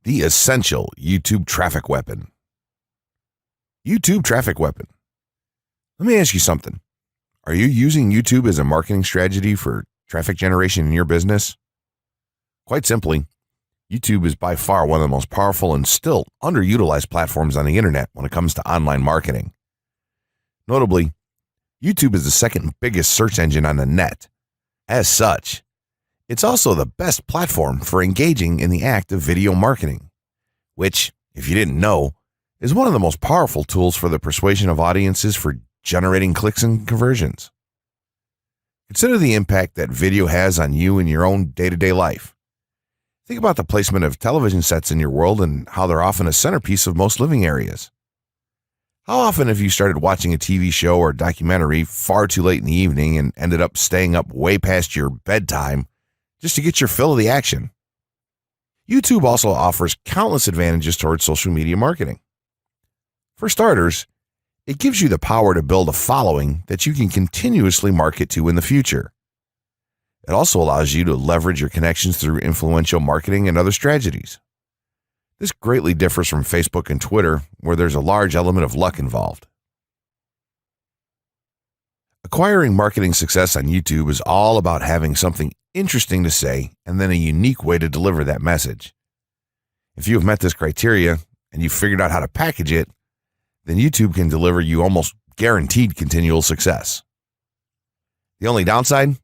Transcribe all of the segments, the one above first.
The essential YouTube traffic weapon. YouTube traffic weapon. Let me ask you something. Are you using YouTube as a marketing strategy for traffic generation in your business? Quite simply, YouTube is by far one of the most powerful and still underutilized platforms on the internet when it comes to online marketing. Notably, YouTube is the second biggest search engine on the net. As such, it's also the best platform for engaging in the act of video marketing, which, if you didn't know, is one of the most powerful tools for the persuasion of audiences for generating clicks and conversions. Consider the impact that video has on you in your own day-to-day life. Think about the placement of television sets in your world and how they're often a centerpiece of most living areas. How often have you started watching a TV show or documentary far too late in the evening and ended up staying up way past your bedtime just to get your fill of the action? YouTube also offers countless advantages towards social media marketing. For starters, it gives you the power to build a following that you can continuously market to in the future. It also allows you to leverage your connections through influential marketing and other strategies. This greatly differs from Facebook and Twitter, where there's a large element of luck involved. Acquiring marketing success on YouTube is all about having something interesting to say and then a unique way to deliver that message. If you have met this criteria and you've figured out how to package it, then YouTube can deliver you almost guaranteed continual success. The only downside?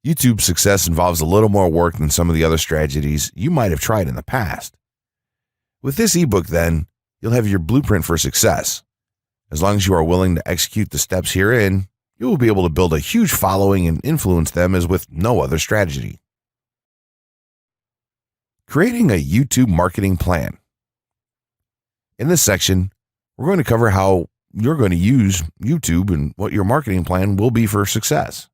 YouTube's success involves a little more work than some of the other strategies you might have tried in the past. With this ebook, then, you'll have your blueprint for success. As long as you are willing to execute the steps herein, you will be able to build a huge following and influence them as with no other strategy. Creating a YouTube marketing plan. In this section, we're going to cover how you're going to use YouTube and what your marketing plan will be for success.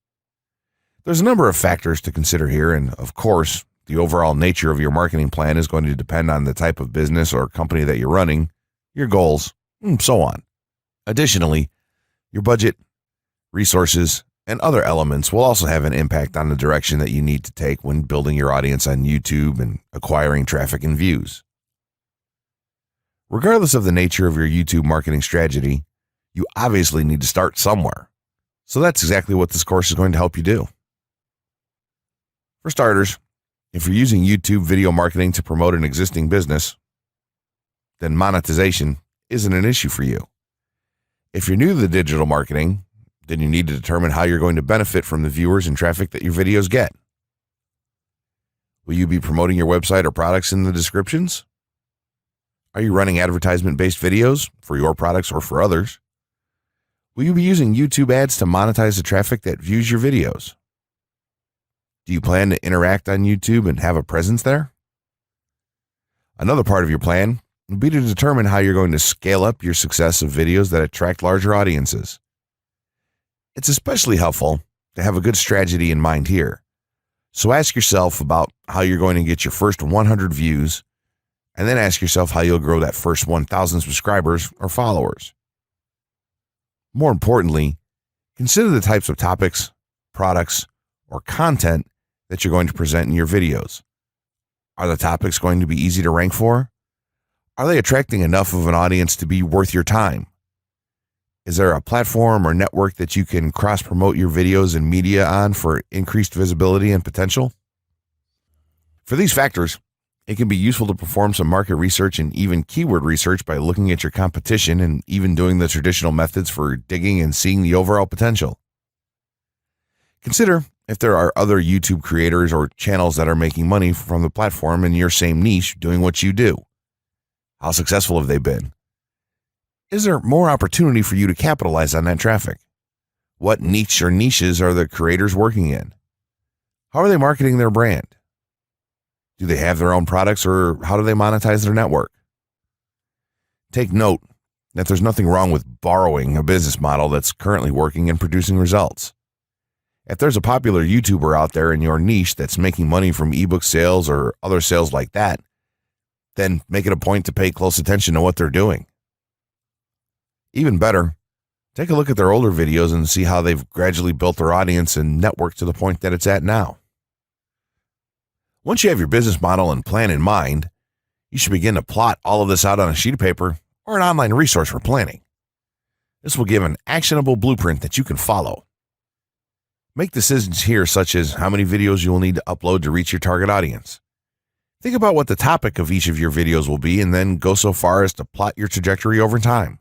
There's a number of factors to consider here, and of course, the overall nature of your marketing plan is going to depend on the type of business or company that you're running, your goals, and so on. Additionally, your budget, resources, and other elements will also have an impact on the direction that you need to take when building your audience on YouTube and acquiring traffic and views. Regardless of the nature of your YouTube marketing strategy, you obviously need to start somewhere. So that's exactly what this course is going to help you do. For starters, if you're using YouTube video marketing to promote an existing business, then monetization isn't an issue for you. If you're new to the digital marketing, then you need to determine how you're going to benefit from the viewers and traffic that your videos get. Will you be promoting your website or products in the descriptions? Are you running advertisement-based videos for your products or for others? Will you be using YouTube ads to monetize the traffic that views your videos? Do you plan to interact on YouTube and have a presence there? Another part of your plan would be to determine how you're going to scale up your success of videos that attract larger audiences. It's especially helpful to have a good strategy in mind here. So ask yourself about how you're going to get your first 100 views, and then ask yourself how you'll grow that first 1,000 subscribers or followers. More importantly, consider the types of topics, products, or content that you're going to present in your videos. Are the topics going to be easy to rank for? Are they attracting enough of an audience to be worth your time? Is there a platform or network that you can cross-promote your videos and media on for increased visibility and potential? For these factors, it can be useful to perform some market research and even keyword research by looking at your competition and even doing the traditional methods for digging and seeing the overall potential. Consider if there are other YouTube creators or channels that are making money from the platform in your same niche doing what you do. How successful have they been? Is there more opportunity for you to capitalize on that traffic? What niche or niches are the creators working in? How are they marketing their brand? Do they have their own products, or how do they monetize their network? Take note that there's nothing wrong with borrowing a business model that's currently working and producing results. If there's a popular YouTuber out there in your niche that's making money from ebook sales or other sales like that, then make it a point to pay close attention to what they're doing. Even better, take a look at their older videos and see how they've gradually built their audience and network to the point that it's at now. Once you have your business model and plan in mind, You should begin to plot all of this out on a sheet of paper or an online resource for planning. This will give an actionable blueprint that you can follow. Make decisions here, such as how many videos you will need to upload to reach your target audience. Think about what the topic of each of your videos will be, and then go so far as to plot your trajectory over time.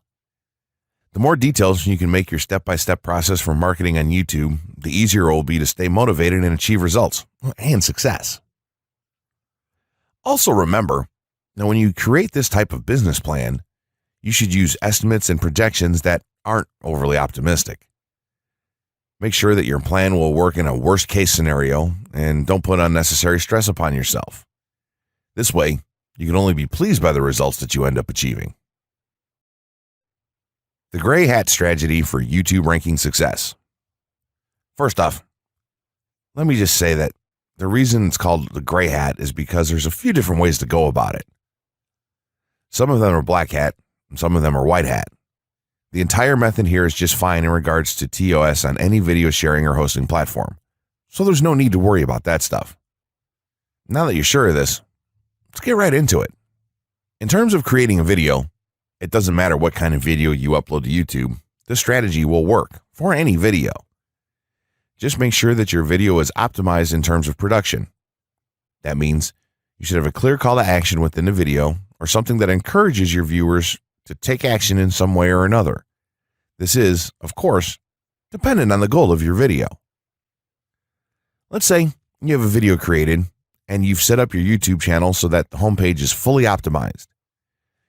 The more details you can make your step-by-step process for marketing on YouTube, the easier it will be to stay motivated and achieve results and success. Also remember, now when you create this type of business plan, you should use estimates and projections that aren't overly optimistic. Make sure that your plan will work in a worst-case scenario, and don't put unnecessary stress upon yourself. This way, you can only be pleased by the results that you end up achieving. The gray hat strategy for YouTube ranking success. First off, let me just say that the reason it's called the gray hat is because there's a few different ways to go about it. Some of them are black hat, and some of them are white hat. The entire method here is just fine in regards to TOS on any video sharing or hosting platform, so there's no need to worry about that stuff. Now that you're sure of this, let's get right into it. In terms of creating a video, it doesn't matter what kind of video you upload to YouTube, this strategy will work for any video. Just make sure that your video is optimized in terms of production. That means you should have a clear call to action within the video, or something that encourages your viewers to take action in some way or another. This is, of course, dependent on the goal of your video. Let's say you have a video created and you've set up your YouTube channel so that the homepage is fully optimized.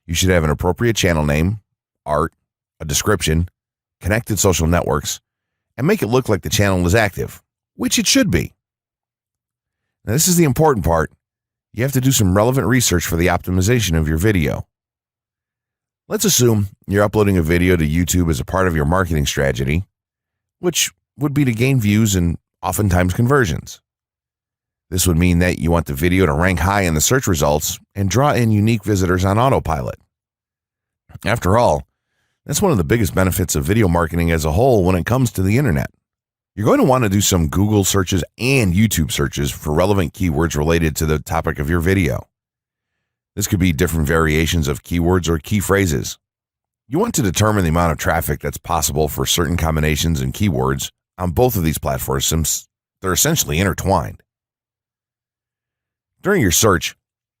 You should have an appropriate channel name, art, a description, connected social networks, and make it look like the channel is active, which it should be. Now, this is the important part. You have to do some relevant research for the optimization of your video. Let's assume you're uploading a video to YouTube as a part of your marketing strategy, which would be to gain views and oftentimes conversions. This would mean that you want the video to rank high in the search results and draw in unique visitors on autopilot. After all, that's one of the biggest benefits of video marketing as a whole when it comes to the internet. You're going to want to do some Google searches and YouTube searches for relevant keywords related to the topic of your video. This could be different variations of keywords or key phrases. You want to determine the amount of traffic that's possible for certain combinations and keywords on both of these platforms, since they're essentially intertwined. During your search,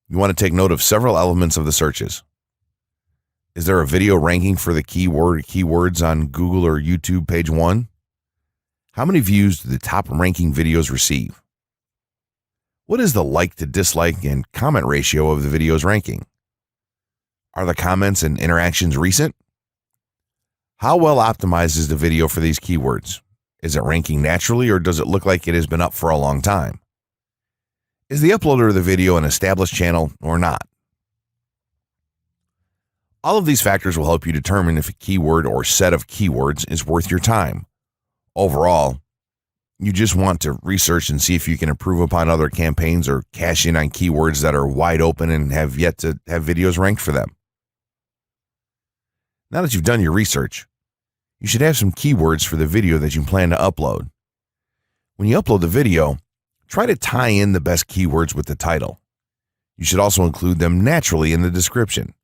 you want to take note of several elements of the searches. Is there a video ranking for the keywords on Google or YouTube page 1? How many views do the top ranking videos receive? What is the like to dislike and comment ratio of the video's ranking? Are the comments and interactions recent? How well optimized is the video for these keywords? Is it ranking naturally, or does it look like it has been up for a long time? Is the uploader of the video an established channel or not? All of these factors will help you determine if a keyword or set of keywords is worth your time. Overall, you just want to research and see if you can improve upon other campaigns or cash in on keywords that are wide open and have yet to have videos ranked for them. Now that you've done your research, you should have some keywords for the video that you plan to upload. When you upload the video, try to tie in the best keywords with the title. You should also include them naturally in the description.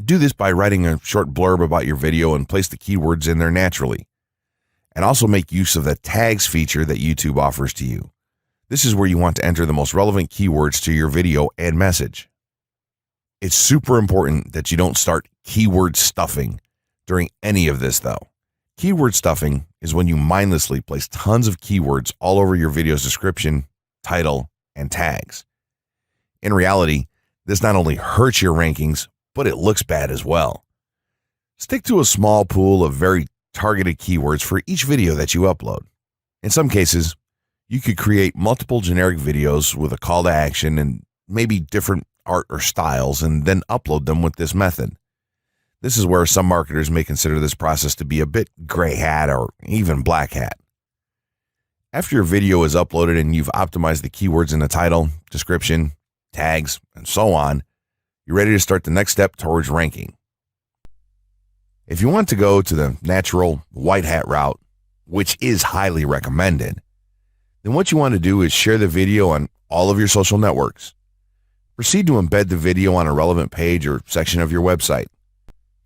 Do this by writing a short blurb about your video and place the keywords in there naturally. And also make use of the tags feature that YouTube offers to you. This is where you want to enter the most relevant keywords to your video and message. It's super important that you don't start keyword stuffing during any of this, though. Keyword stuffing is when you mindlessly place tons of keywords all over your video's description, title, and tags. In reality, this not only hurts your rankings, but it looks bad as well. Stick to a small pool of very targeted keywords for each video that you upload. In some cases, you could create multiple generic videos with a call to action and maybe different art or styles, and then upload them with this method. This is where some marketers may consider this process to be a bit gray hat or even black hat. After your video is uploaded and you've optimized the keywords in the title, description, tags, and so on, you're ready to start the next step towards ranking. If you want to go to the natural white hat route, which is highly recommended, then what you want to do is share the video on all of your social networks. Proceed to embed the video on a relevant page or section of your website.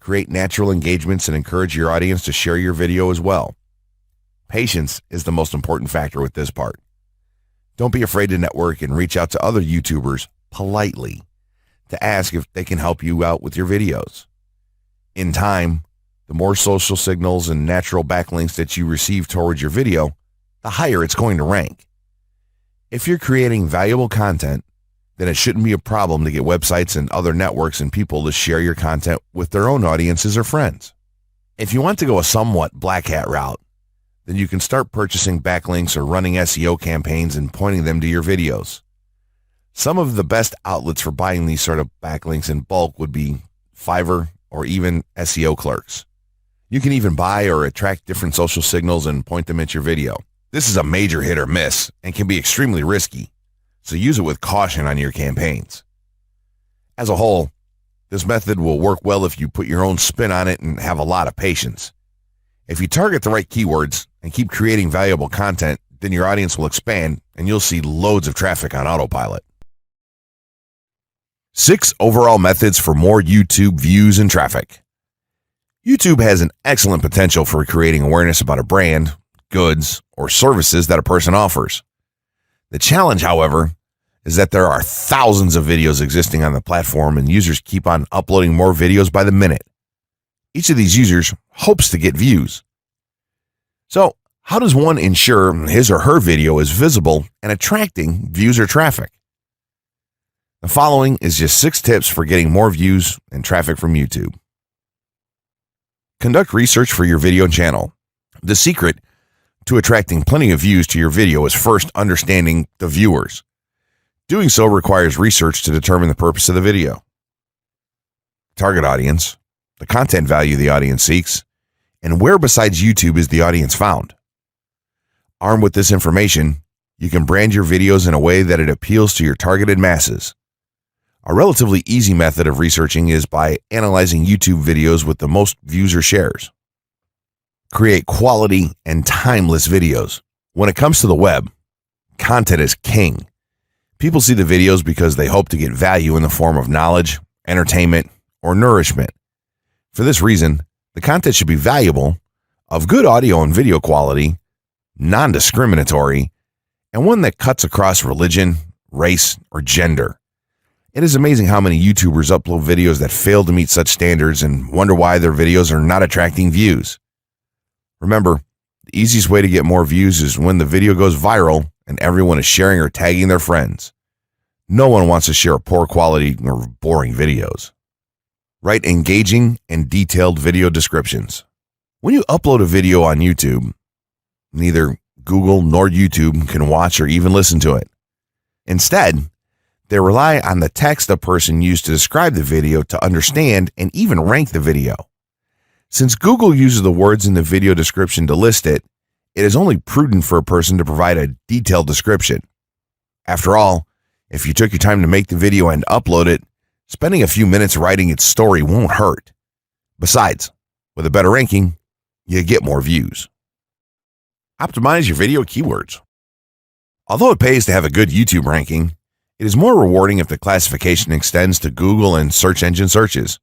Create natural engagements and encourage your audience to share your video as well. Patience is the most important factor with this part. Don't be afraid to network and reach out to other YouTubers politely to ask if they can help you out with your videos. In time, the more social signals and natural backlinks that you receive towards your video, the higher it's going to rank. If you're creating valuable content, then it shouldn't be a problem to get websites and other networks and people to share your content with their own audiences or friends. If you want to go a somewhat black hat route, then you can start purchasing backlinks or running SEO campaigns and pointing them to your videos. Some of the best outlets for buying these sort of backlinks in bulk would be Fiverr or even SEO clerks. You can even buy or attract different social signals and point them at your video. This is a major hit or miss and can be extremely risky, so use it with caution on your campaigns. As a whole, this method will work well if you put your own spin on it and have a lot of patience. If you target the right keywords and keep creating valuable content, then your audience will expand and you'll see loads of traffic on autopilot. 6 overall methods for more YouTube views and traffic. YouTube has an excellent potential for creating awareness about a brand, goods, or services that a person offers. The challenge, however, is that there are thousands of videos existing on the platform and users keep on uploading more videos by the minute. Each of these users hopes to get views. So, how does one ensure his or her video is visible and attracting views or traffic? The following is just 6 tips for getting more views and traffic from YouTube. Conduct research for your video channel. The secret to attracting plenty of views to your video is first understanding the viewers. Doing so requires research to determine the purpose of the video, target audience, the content value the audience seeks, and where besides YouTube is the audience found. Armed with this information, you can brand your videos in a way that it appeals to your targeted masses. A relatively easy method of researching is by analyzing YouTube videos with the most views or shares. Create quality and timeless videos. When it comes to the web, content is king. People see the videos because they hope to get value in the form of knowledge, entertainment, or nourishment. For this reason, the content should be valuable, of good audio and video quality, non-discriminatory, and one that cuts across religion, race, or gender. It is amazing how many YouTubers upload videos that fail to meet such standards and wonder why their videos are not attracting views. Remember, the easiest way to get more views is when the video goes viral and everyone is sharing or tagging their friends. No one wants to share poor quality or boring videos. Write engaging and detailed video descriptions. When you upload a video on YouTube, neither Google nor YouTube can watch or even listen to it. Instead, they rely on the text a person used to describe the video to understand and even rank the video. Since Google uses the words in the video description to list it, it is only prudent for a person to provide a detailed description. After all, if you took your time to make the video and upload it, spending a few minutes writing its story won't hurt. Besides, with a better ranking, you get more views. Optimize your video keywords. Although it pays to have a good YouTube ranking, it is more rewarding if the classification extends to Google and search engine searches.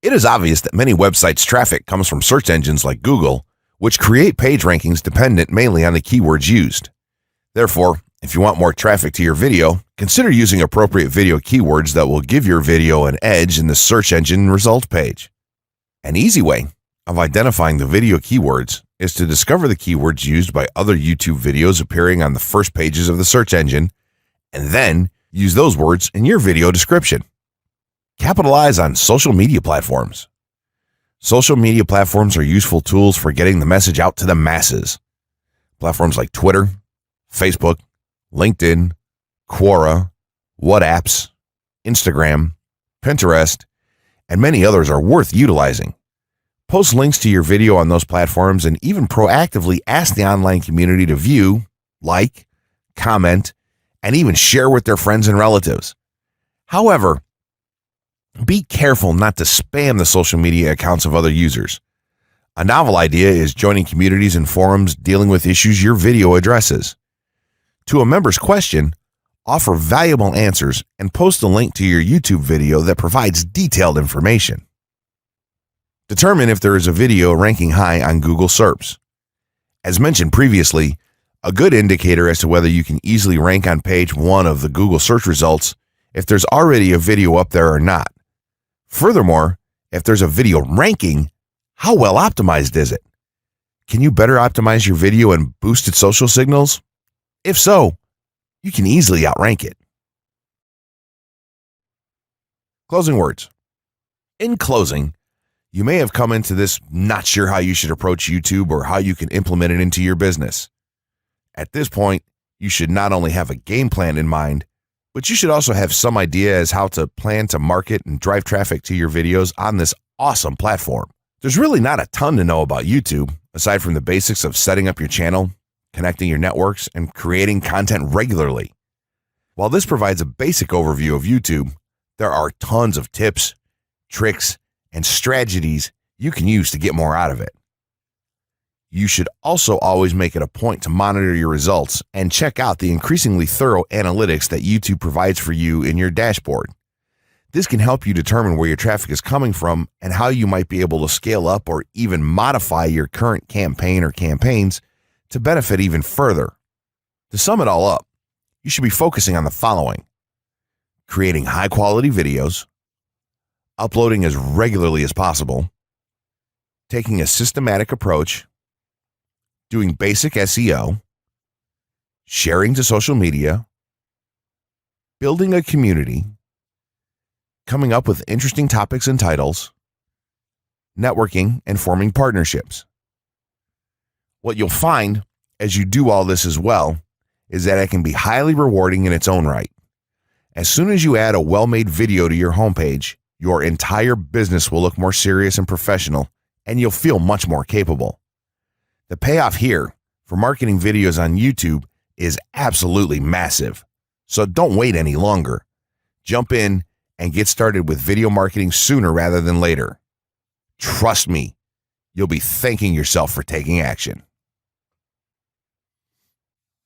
It is obvious that many websites' traffic comes from search engines like Google, which create page rankings dependent mainly on the keywords used. Therefore, if you want more traffic to your video, consider using appropriate video keywords that will give your video an edge in the search engine result page. An easy way of identifying the video keywords is to discover the keywords used by other YouTube videos appearing on the first pages of the search engine, and then use those words in your video description. Capitalize on social media platforms. Social media platforms are useful tools for getting the message out to the masses. Platforms like Twitter, Facebook, LinkedIn, Quora, WhatsApp, Instagram, Pinterest, and many others are worth utilizing. Post links to your video on those platforms and even proactively ask the online community to view, like, comment, and even share with their friends and relatives. However, be careful not to spam the social media accounts of other users. A novel idea is joining communities and forums dealing with issues your video addresses. To a member's question, offer valuable answers, and post a link to your YouTube video that provides detailed information. Determine if there is a video ranking high on Google SERPs. As mentioned previously, a good indicator as to whether you can easily rank on page 1 of the Google search results if there's already a video up there or not. Furthermore, if there's a video ranking, how well optimized is it? Can you better optimize your video and boost its social signals? If so, you can easily outrank it. Closing words. In closing, you may have come into this not sure how you should approach YouTube or how you can implement it into your business. At this point, you should not only have a game plan in mind, but you should also have some idea as how to plan to market and drive traffic to your videos on this awesome platform. There's really not a ton to know about YouTube, aside from the basics of setting up your channel, connecting your networks, and creating content regularly. While this provides a basic overview of YouTube, there are tons of tips, tricks, and strategies you can use to get more out of it. You should also always make it a point to monitor your results and check out the increasingly thorough analytics that YouTube provides for you in your dashboard. This can help you determine where your traffic is coming from and how you might be able to scale up or even modify your current campaign or campaigns to benefit even further. To sum it all up, you should be focusing on the following: creating high-quality videos, uploading as regularly as possible, taking a systematic approach, doing basic SEO, sharing to social media, building a community, coming up with interesting topics and titles, networking, and forming partnerships. What you'll find as you do all this as well is that it can be highly rewarding in its own right. As soon as you add a well-made video to your homepage, your entire business will look more serious and professional, and you'll feel much more capable. The payoff here for marketing videos on YouTube is absolutely massive. So don't wait any longer. Jump in and get started with video marketing sooner rather than later. Trust me, you'll be thanking yourself for taking action.